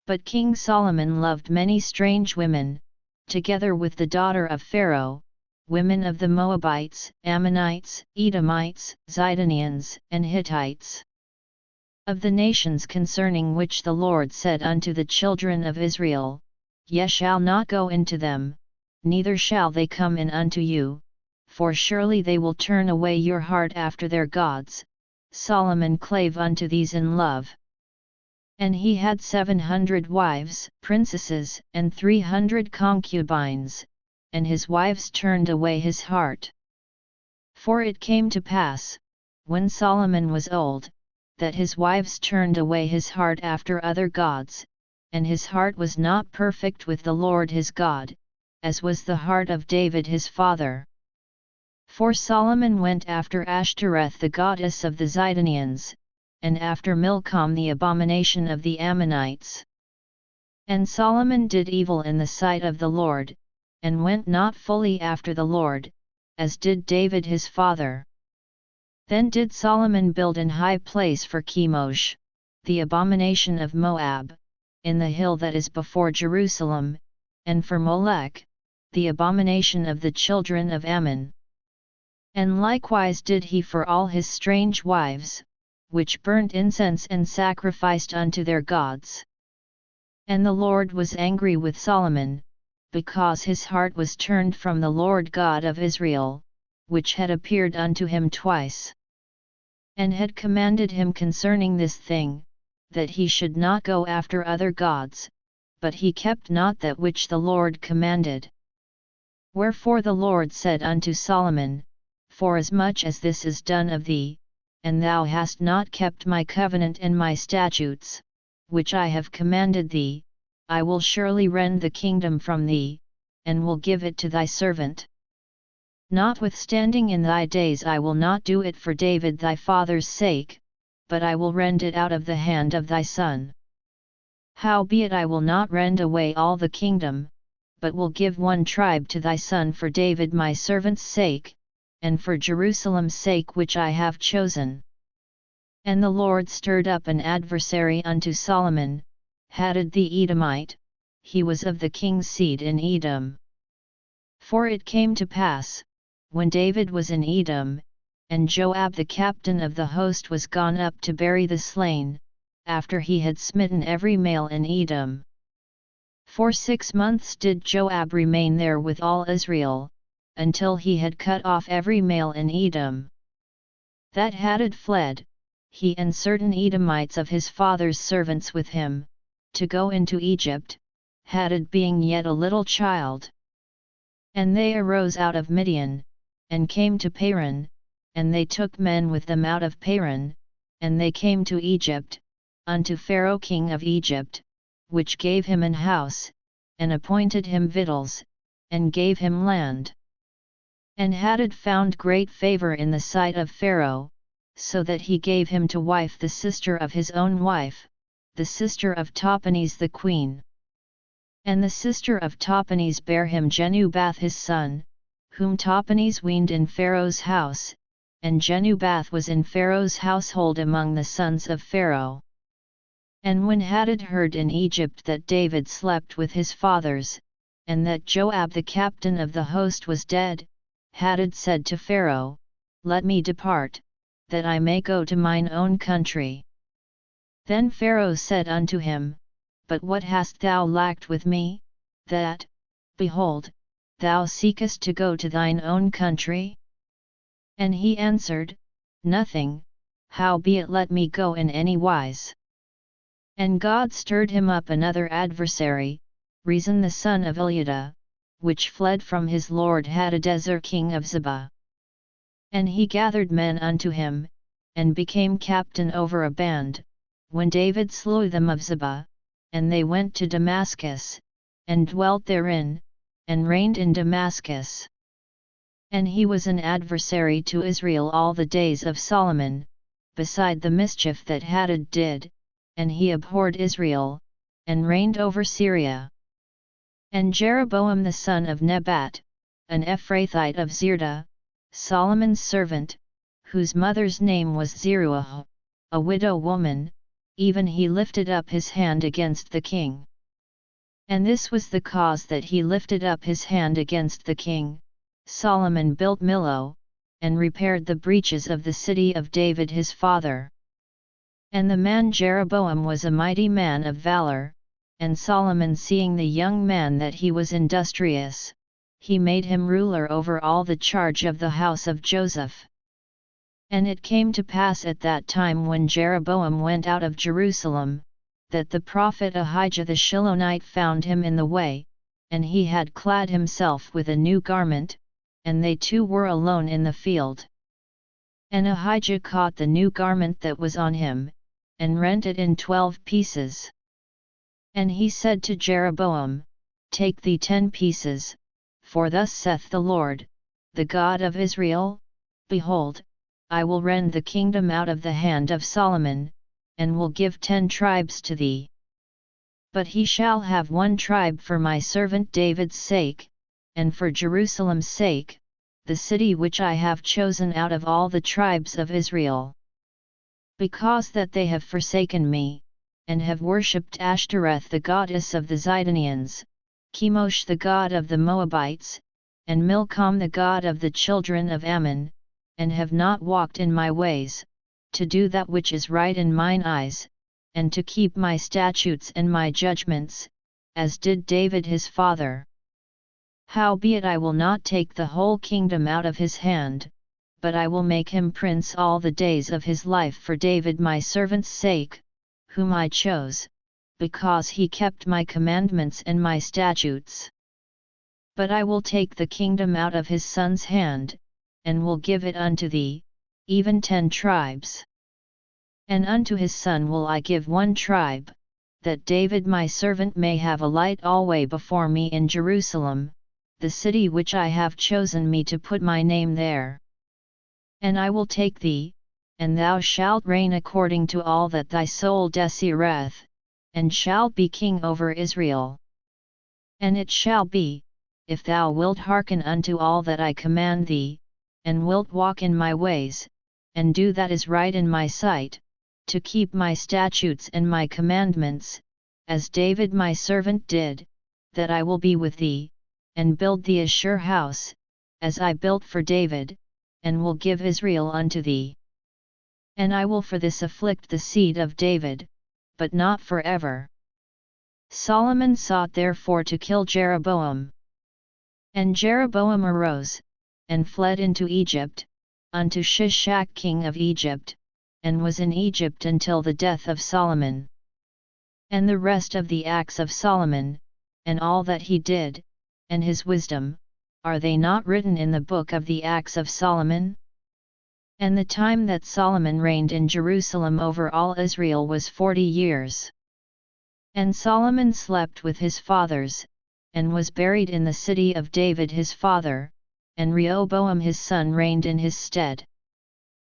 But King Solomon loved many strange women, together with the daughter of Pharaoh, women of the Moabites, Ammonites, Edomites, Zidonians, and Hittites. Of the nations concerning which the Lord said unto the children of Israel, Ye shall not go into them, neither shall they come in unto you, for surely they will turn away your heart after their gods. Solomon clave unto these in love. And he had 700 wives, princesses, and 300 concubines, and his wives turned away his heart. For it came to pass, when Solomon was old, that his wives turned away his heart after other gods, and his heart was not perfect with the Lord his God, as was the heart of David his father. For Solomon went after Ashtoreth the goddess of the Zidonians, and after Milcom the abomination of the Ammonites. And Solomon did evil in the sight of the Lord, and went not fully after the Lord, as did David his father. Then did Solomon build an high place for Chemosh, the abomination of Moab, in the hill that is before Jerusalem, and for Molech, the abomination of the children of Ammon. And likewise did he for all his strange wives, which burnt incense and sacrificed unto their gods. And the Lord was angry with Solomon, because his heart was turned from the Lord God of Israel, which had appeared unto him twice, and had commanded him concerning this thing, that he should not go after other gods, but he kept not that which the Lord commanded. Wherefore the Lord said unto Solomon, Forasmuch as this is done of thee, and thou hast not kept my covenant and my statutes, which I have commanded thee, I will surely rend the kingdom from thee, and will give it to thy servant. Notwithstanding in thy days I will not do it for David thy father's sake, but I will rend it out of the hand of thy son. Howbeit I will not rend away all the kingdom, but will give one tribe to thy son for David my servant's sake, and for Jerusalem's sake which I have chosen. And the Lord stirred up an adversary unto Solomon, Hadad the Edomite, he was of the king's seed in Edom. For it came to pass, when David was in Edom, and Joab the captain of the host was gone up to bury the slain, after he had smitten every male in Edom. For 6 months did Joab remain there with all Israel, until he had cut off every male in Edom. That Hadad fled, he and certain Edomites of his father's servants with him, to go into Egypt, Hadad being yet a little child. And they arose out of Midian, and came to Paran, and they took men with them out of Paran, and they came to Egypt, unto Pharaoh king of Egypt, which gave him an house, and appointed him victuals, and gave him land. And Hadad found great favor in the sight of Pharaoh, so that he gave him to wife the sister of his own wife, the sister of Tahpenes the queen. And the sister of Tahpenes bare him Genubath his son, whom Tahpenes weaned in Pharaoh's house, and Genubath was in Pharaoh's household among the sons of Pharaoh. And when Hadad heard in Egypt that David slept with his fathers, and that Joab the captain of the host was dead, Hadad said to Pharaoh, Let me depart, that I may go to mine own country. Then Pharaoh said unto him, But what hast thou lacked with me, that, behold, thou seekest to go to thine own country? And he answered, Nothing, howbeit let me go in any wise. And God stirred him up another adversary, Rezon the son of Eliada, which fled from his lord Hadadezer king of Zebah. And he gathered men unto him, and became captain over a band, when David slew them of Zebah, and they went to Damascus, and dwelt therein, and reigned in Damascus. And he was an adversary to Israel all the days of Solomon, beside the mischief that Hadad did, and he abhorred Israel, and reigned over Syria. And Jeroboam the son of Nebat, an Ephrathite of Zerdah, Solomon's servant, whose mother's name was Zeruah, a widow woman, even he lifted up his hand against the king. And this was the cause that he lifted up his hand against the king. Solomon built Millo, and repaired the breaches of the city of David his father. And the man Jeroboam was a mighty man of valor, and Solomon, seeing the young man that he was industrious, he made him ruler over all the charge of the house of Joseph. And it came to pass at that time when Jeroboam went out of Jerusalem, that the prophet Ahijah the Shilonite found him in the way, and he had clad himself with a new garment, and they two were alone in the field. And Ahijah caught the new garment that was on him, and rent it in 12 pieces. And he said to Jeroboam, Take thee 10 pieces, for thus saith the Lord, the God of Israel, Behold, I will rend the kingdom out of the hand of Solomon, and will give 10 tribes to thee. But he shall have 1 tribe for my servant David's sake, and for Jerusalem's sake, the city which I have chosen out of all the tribes of Israel. Because that they have forsaken me, and have worshipped Ashtoreth the goddess of the Zidonians, Chemosh the god of the Moabites, and Milcom the god of the children of Ammon, and have not walked in my ways, to do that which is right in mine eyes, and to keep my statutes and my judgments, as did David his father. Howbeit I will not take the whole kingdom out of his hand, but I will make him prince all the days of his life for David my servant's sake, whom I chose, because he kept my commandments and my statutes. But I will take the kingdom out of his son's hand, and will give it unto thee, even 10 tribes. And unto his son will I give 1 tribe, that David my servant may have a light alway before me in Jerusalem, the city which I have chosen me to put my name there. And I will take thee, and thou shalt reign according to all that thy soul desireth, and shalt be king over Israel. And it shall be, if thou wilt hearken unto all that I command thee, and wilt walk in my ways, and do that is right in my sight, to keep my statutes and my commandments, as David my servant did, that I will be with thee, and build thee a sure house, as I built for David, and will give Israel unto thee. And I will for this afflict the seed of David, but not forever. Solomon sought therefore to kill Jeroboam. And Jeroboam arose, and fled into Egypt, unto Shishak king of Egypt, and was in Egypt until the death of Solomon. And the rest of the acts of Solomon, and all that he did, and his wisdom, are they not written in the book of the acts of Solomon? And the time that Solomon reigned in Jerusalem over all Israel was 40 years. And Solomon slept with his fathers, and was buried in the city of David his father, and Rehoboam his son reigned in his stead.